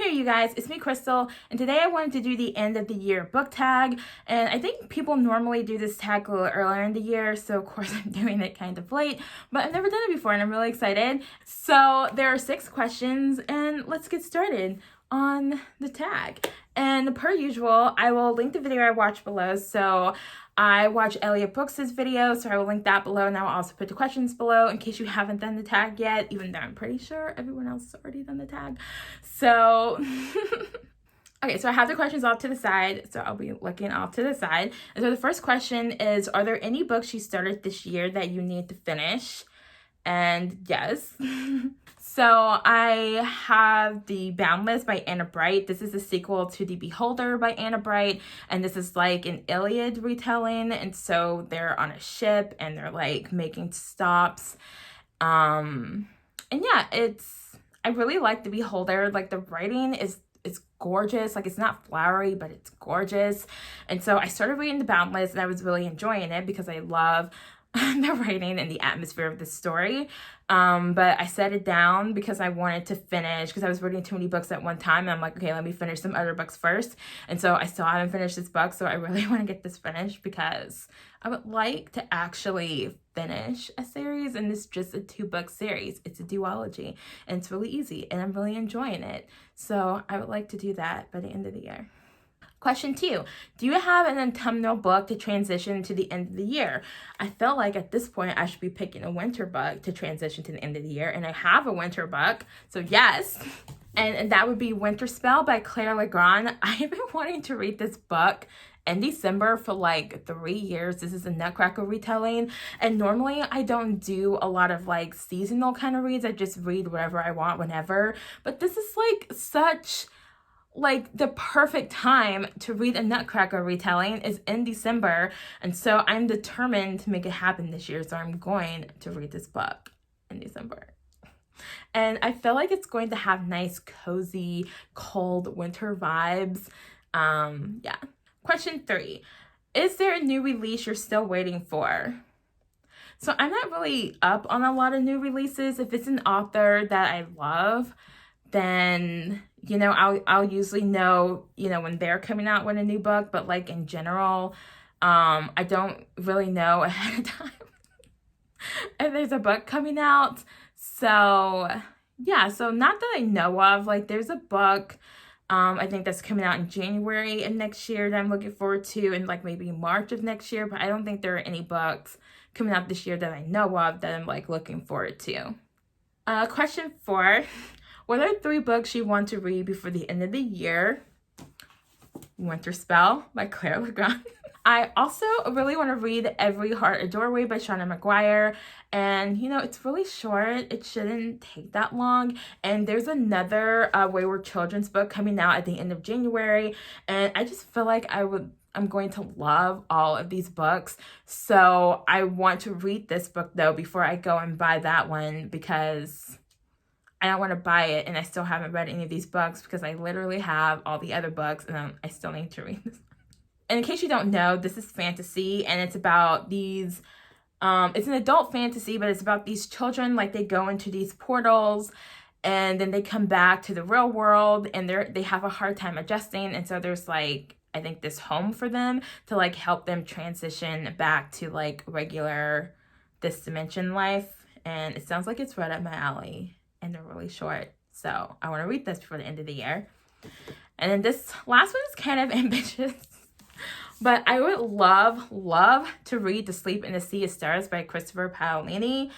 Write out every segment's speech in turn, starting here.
there, you guys, it's me, Crystal, and today I wanted to do the end of the year book tag, and I think people normally do this tag a little earlier in the year, so of course I'm doing it kind of late, but I've never done it before and I'm really excited. So there are 6 questions, and let's get started on the tag. And per usual, I will link the video I watched below. So I watch Elliot Brooks' video, so I will link that below, and I will also put the questions below in case you haven't done the tag yet, even though I'm pretty sure everyone else has already done the tag. So, okay, so I have the questions off to the side, so I'll be looking off to the side. And so the first question is, are there any books you started this year that you need to finish? And yes. So I have The Boundless by Anna Bright. This is a sequel to The Beholder by Anna Bright, and this is like an Iliad retelling, and so they're on a ship and they're like making stops. And yeah, I really like The Beholder. Like, the writing is gorgeous. Like, it's not flowery, but it's gorgeous. And so I started reading The Boundless, and I was really enjoying it because I love the writing and the atmosphere of the story. But I set it down because I wanted to finish, because I was reading too many books at one time, and I'm like, okay, let me finish some other books first. And so I still haven't finished this book, so I really want to get this finished because I would like to actually finish a series, and it's just a 2-book series. It's a duology, and it's really easy, and I'm really enjoying it. So I would like to do that by the end of the year. Question 2, do you have an autumnal book to transition to the end of the year? I felt like at this point I should be picking a winter book to transition to the end of the year, and I have a winter book, so yes. And that would be Winter Spell by Claire Legrand. I have been wanting to read this book in December for like 3 years. This is a Nutcracker retelling, and normally I don't do a lot of like seasonal kind of reads. I just read whatever I want whenever, but this is like such like the perfect time to read a Nutcracker retelling is in December, and so I'm determined to make it happen this year, so I'm going to read this book in December. And I feel like it's going to have nice, cozy, cold winter vibes. Yeah. Question 3, is there a new release you're still waiting for? So I'm not really up on a lot of new releases. If it's an author that I love, then, you know, I'll usually know, you know, when they're coming out with a new book, but like in general, I don't really know ahead of time if there's a book coming out. So yeah, so not that I know of. Like, there's a book, I think that's coming out in January of next year that I'm looking forward to, and like maybe March of next year, but I don't think there are any books coming out this year that I know of that I'm like looking forward to. Question 4. What are 3 books you want to read before the end of the year? Winter Spell by Claire Legrand. I also really want to read Every Heart a Doorway by Shauna McGuire. And, you know, it's really short. It shouldn't take that long. And there's another Wayward Children's book coming out at the end of January. And I just feel like I'm going to love all of these books. So I want to read this book, though, before I go and buy that one, because I don't want to buy it and I still haven't read any of these books, because I literally have all the other books and I still need to read this. And in case you don't know, this is fantasy, and it's about these, it's an adult fantasy, but it's about these children, like they go into these portals and then they come back to the real world, and they have a hard time adjusting. And so there's like, I think, this home for them to like help them transition back to like regular this dimension life. And it sounds like it's right up my alley. And they're really short, so I want to read this before the end of the year. And then this last one is kind of ambitious, but I would love to read To Sleep in the Sea of Stars by Christopher Paolini.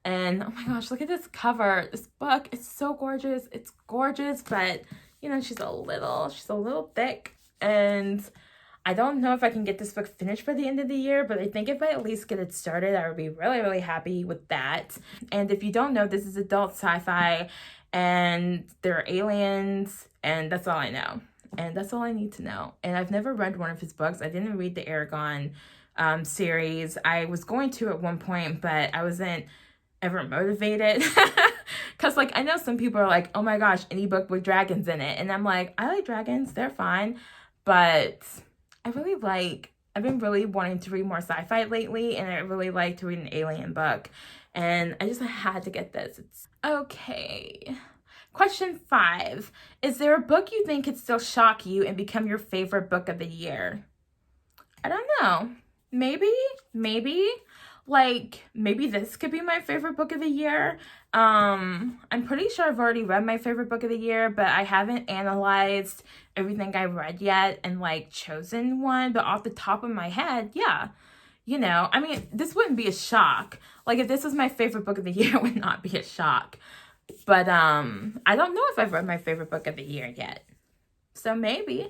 And oh my gosh, look at this cover. This book is so gorgeous. It's gorgeous, but you know, she's a little thick, and I don't know if I can get this book finished by the end of the year, but I think if I at least get it started, I would be really, really happy with that. And if you don't know, this is adult sci-fi, and there are aliens, and that's all I know. And that's all I need to know. And I've never read one of his books. I didn't read the Aragon series. I was going to at one point, but I wasn't ever motivated. Because, like, I know some people are like, oh my gosh, any book with dragons in it. And I'm like, I like dragons. They're fine. But I've been really wanting to read more sci-fi lately, and I really like to read an alien book, and I just had to get this. Okay. Question 5. Is there a book you think could still shock you and become your favorite book of the year? I don't know. Maybe, maybe. Like, maybe this could be my favorite book of the year. I'm pretty sure I've already read my favorite book of the year, but I haven't analyzed everything I read yet and like chosen one. But off the top of my head, yeah. I mean, this wouldn't be a shock. Like, if this was my favorite book of the year, it would not be a shock. But I don't know if I've read my favorite book of the year yet. So maybe.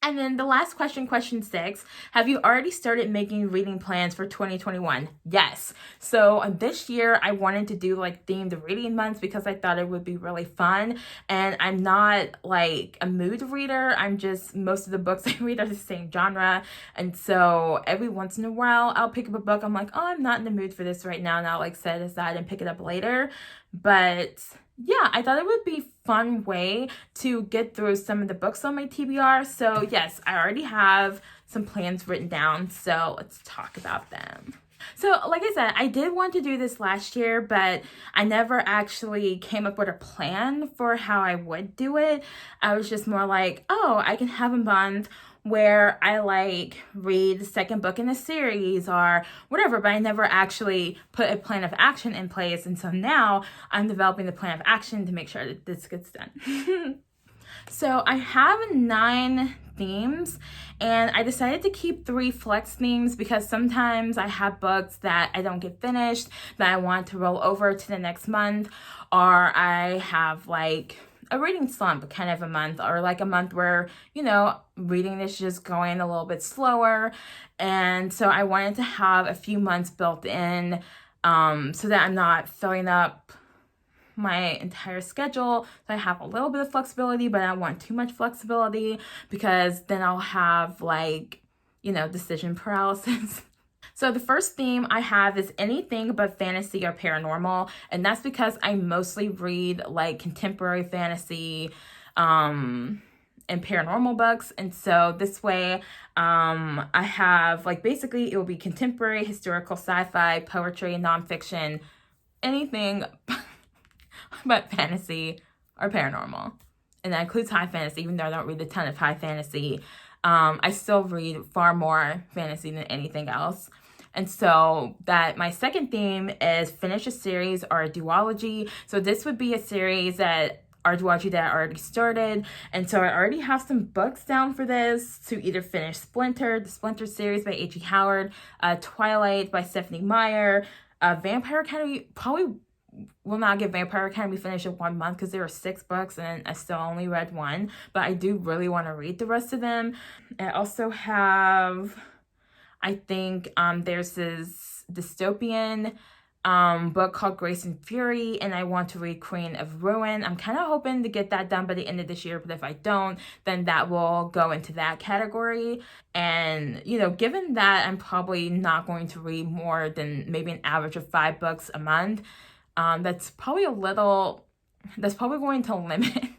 And then the last question, question 6, have you already started making reading plans for 2021? Yes. So this year I wanted to do like themed reading months because I thought it would be really fun. And I'm not like a mood reader. I'm just, most of the books I read are the same genre. And so every once in a while I'll pick up a book. I'm like, oh, I'm not in the mood for this right now. And I'll like set it aside and pick it up later. But yeah, I thought it would be a fun way to get through some of the books on my TBR. So yes, I already have some plans written down. So let's talk about them. So like I said, I did want to do this last year, but I never actually came up with a plan for how I would do it. I was just more like, oh, I can have a month where I like read the second book in a series or whatever, but I never actually put a plan of action in place. And so now I'm developing the plan of action to make sure that this gets done. So I have 9 themes, and I decided to keep 3 flex themes because sometimes I have books that I don't get finished that I want to roll over to the next month, or I have like a reading slump kind of a month, or like a month where, reading is just going a little bit slower. And so I wanted to have a few months built in so that I'm not filling up my entire schedule. So I have a little bit of flexibility, but I don't want too much flexibility because then I'll have like, decision paralysis. So the first theme I have is anything but fantasy or paranormal, and that's because I mostly read like contemporary fantasy and paranormal books. And so this way I have like basically it will be contemporary, historical, sci-fi, poetry, nonfiction, anything but fantasy or paranormal. And that includes high fantasy, even though I don't read a ton of high fantasy. I still read far more fantasy than anything else. And so that my second theme is finish a series or a duology. So this would be a series that or duology that I already started. And so I already have some books down for this to either finish Splinter, the Splinter series by H.E. Howard, Twilight by Stephanie Meyer, Vampire Academy, probably will not get Vampire Academy finished in 1 month because there are 6 books and I still only read 1, but I do really want to read the rest of them. I also have, I think there's this dystopian book called Grace and Fury, and I want to read Queen of Ruin. I'm kind of hoping to get that done by the end of this year, but if I don't, then that will go into that category. And, given that I'm probably not going to read more than maybe an average of 5 books a month, that's probably going to limit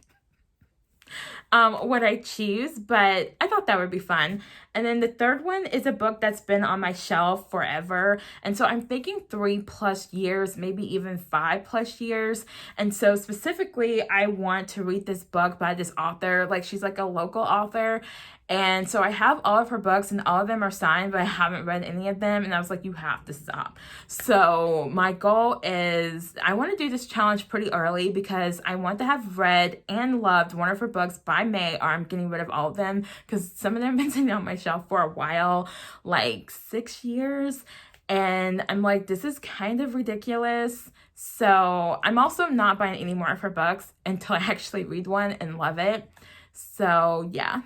what I choose, but I thought that would be fun. And then the third one is a book that's been on my shelf forever. And so I'm thinking 3+ years, maybe even 5+ years. And so specifically, I want to read this book by this author. Like, she's like a local author. And so I have all of her books and all of them are signed, but I haven't read any of them. And I was like, you have to stop. So my goal is I want to do this challenge pretty early because I want to have read and loved one of her books by May, or I'm getting rid of all of them because some of them have been sitting on my shelf for a while, like 6 years. And I'm like, this is kind of ridiculous. So I'm also not buying any more of her books until I actually read one and love it. So yeah.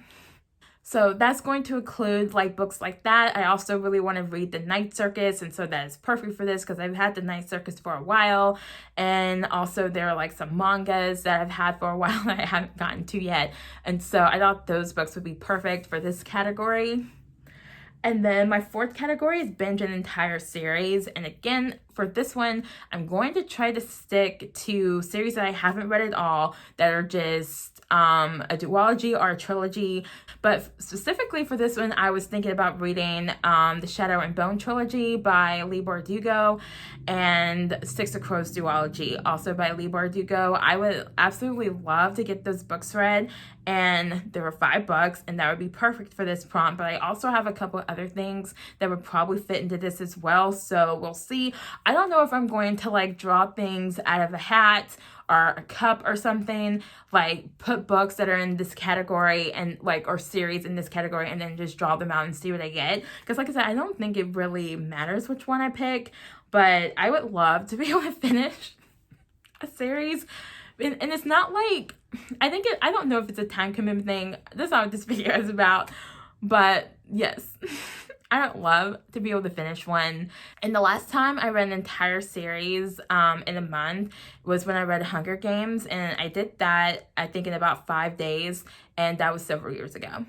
So that's going to include like books like that. I also really want to read The Night Circus, and so that is perfect for this because I've had The Night Circus for a while. And also there are like some mangas that I've had for a while that I haven't gotten to yet. And so I thought those books would be perfect for this category. And then my 4th category is binge an entire series. And again, for this one, I'm going to try to stick to series that I haven't read at all, that are just a duology or a trilogy. But specifically for this one, I was thinking about reading the Shadow and Bone trilogy by Leigh Bardugo and Six of Crows duology, also by Leigh Bardugo. I would absolutely love to get those books read, and there were 5 books, and that would be perfect for this prompt. But I also have a couple other things that would probably fit into this as well, so we'll see. I don't know if I'm going to like draw things out of a hat or a cup or something, like put books that are in this category and like, or series in this category, and then just draw them out and see what I get. Because like I said, I don't think it really matters which one I pick, but I would love to be able to finish a series. And it's not like, I don't know if it's a time commitment thing. That's not what this video is about, but yes. I would love to be able to finish one. And the last time I read an entire series in a month was when I read Hunger Games, and I did that, I think, in about 5 days, and that was several years ago.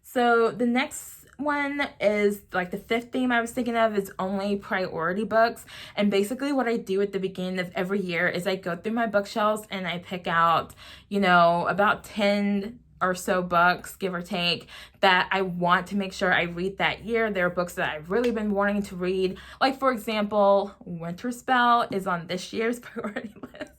So the next one is like the 5th theme I was thinking of is only priority books. And basically what I do at the beginning of every year is I go through my bookshelves and I pick out, you know, about 10 or so books, give or take, that I want to make sure I read that year. There are books that I've really been wanting to read. Like, for example, Winter Spell is on this year's priority list.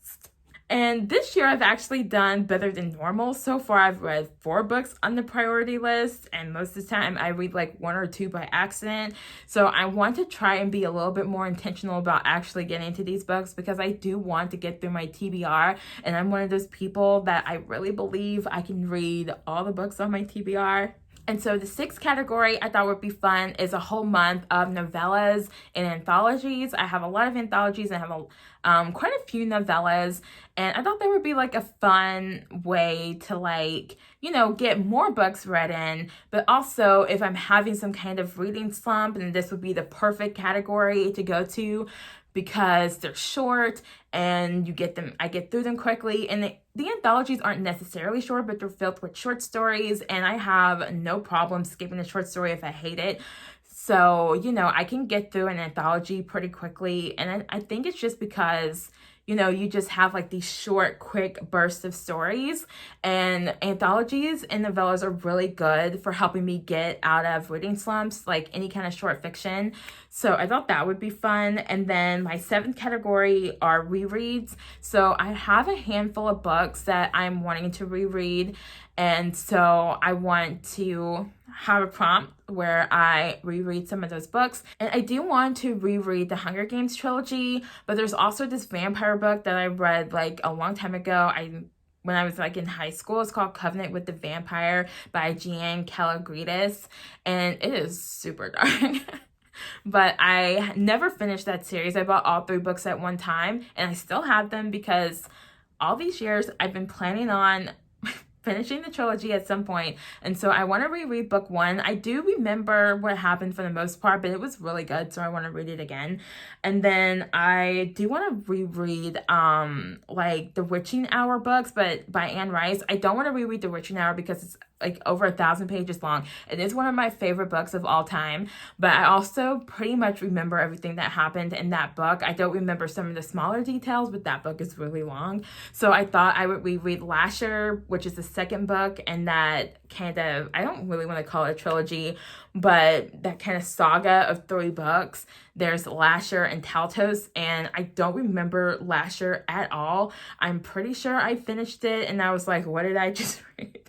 And this year I've actually done better than normal. So far I've read 4 books on the priority list, and most of the time I read like 1 or 2 by accident. So I want to try and be a little bit more intentional about actually getting into these books, because I do want to get through my TBR, and I'm one of those people that I really believe I can read all the books on my TBR. And so the 6th category I thought would be fun is a whole month of novellas and anthologies. I have a lot of anthologies and I have quite a few novellas, and I thought that would be like a fun way to, like, you know, get more books read in, but also if I'm having some kind of reading slump, and this would be the perfect category to go to, because they're short and I get through them quickly. And the anthologies aren't necessarily short, but they're filled with short stories, and I have no problem skipping a short story if I hate it. So, you know, I can get through an anthology pretty quickly, and I think it's just because, you know, you just have like these short, quick bursts of stories, and anthologies and novellas are really good for helping me get out of reading slumps, like any kind of short fiction. So I thought that would be fun. And then my 7th category are rereads. So I have a handful of books that I'm wanting to reread, and so I want to have a prompt where I reread some of those books. And I do want to reread the Hunger Games trilogy, but there's also this vampire book that I read like a long time ago. When I was like in high school. It's called Covenant with the Vampire by Jeanne Calogridis, and it is super dark. But I never finished that series. I bought all 3 books at one time, and I still have them because all these years I've been planning on finishing the trilogy at some point. And so I want to reread book 1. I do remember what happened for the most part, but it was really good, so I want to read it again. And then I do want to reread like the Witching Hour books, but by Anne Rice. I don't want to reread the Witching Hour because it's like over 1,000 pages long. It is one of my favorite books of all time, but I also pretty much remember everything that happened in that book. I don't remember some of the smaller details, but that book is really long. So I thought I would reread Lasher, which is the 2nd book, and that kind of, I don't really want to call it a trilogy, but that kind of saga of 3 books. There's Lasher and Taltos, and I don't remember Lasher at all. I'm pretty sure I finished it, and I was like, what did I just read?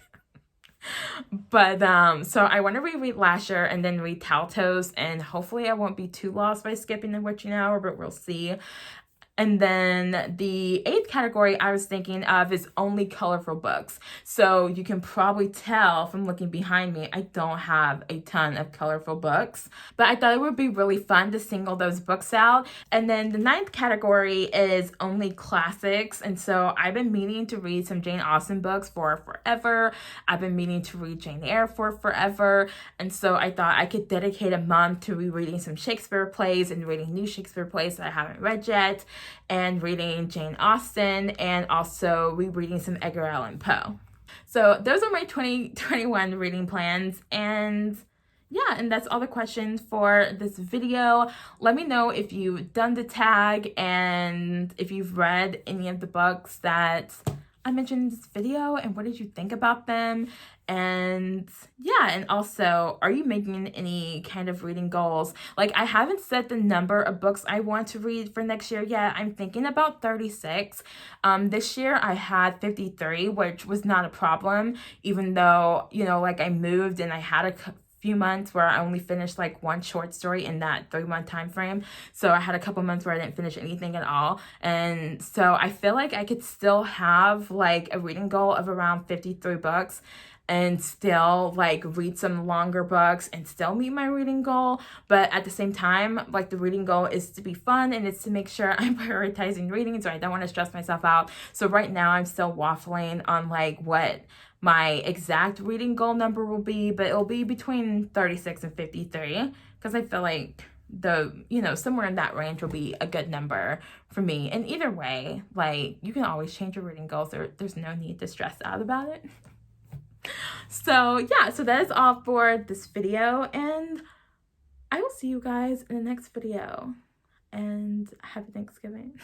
But so I want to reread Lasher and then read Taltos, and hopefully I won't be too lost by skipping the Witching Hour, but we'll see. And then the 8th category I was thinking of is only colorful books. So you can probably tell from looking behind me, I don't have a ton of colorful books, but I thought it would be really fun to single those books out. And then the 9th category is only classics. And so I've been meaning to read some Jane Austen books for forever. I've been meaning to read Jane Eyre for forever. And so I thought I could dedicate a month to rereading some Shakespeare plays and reading new Shakespeare plays that I haven't read yet, and reading Jane Austen, and also rereading some Edgar Allan Poe. So those are my 2021 reading plans, and yeah, and that's all the questions for this video. Let me know if you've done the tag and if you've read any of the books that I mentioned in this video, and what did you think about them? And yeah, and also, are you making any kind of reading goals? Like, I haven't set the number of books I want to read for next year yet. I'm thinking about 36. This year I had 53, which was not a problem, even though, you know, like I moved and I had a few months where I only finished like one short story in that 3-month time frame. So I had a couple months where I didn't finish anything at all. And so I feel like I could still have like a reading goal of around 53 books and still like read some longer books and still meet my reading goal. But at the same time, like the reading goal is to be fun and it's to make sure I'm prioritizing reading, so I don't want to stress myself out. So right now I'm still waffling on like what my exact reading goal number will be, but it'll be between 36 and 53 because I feel like somewhere in that range will be a good number for me. And either way, like you can always change your reading goals. There's no need to stress out about it. So yeah, so that is all for this video, and I will see you guys in the next video, and happy Thanksgiving.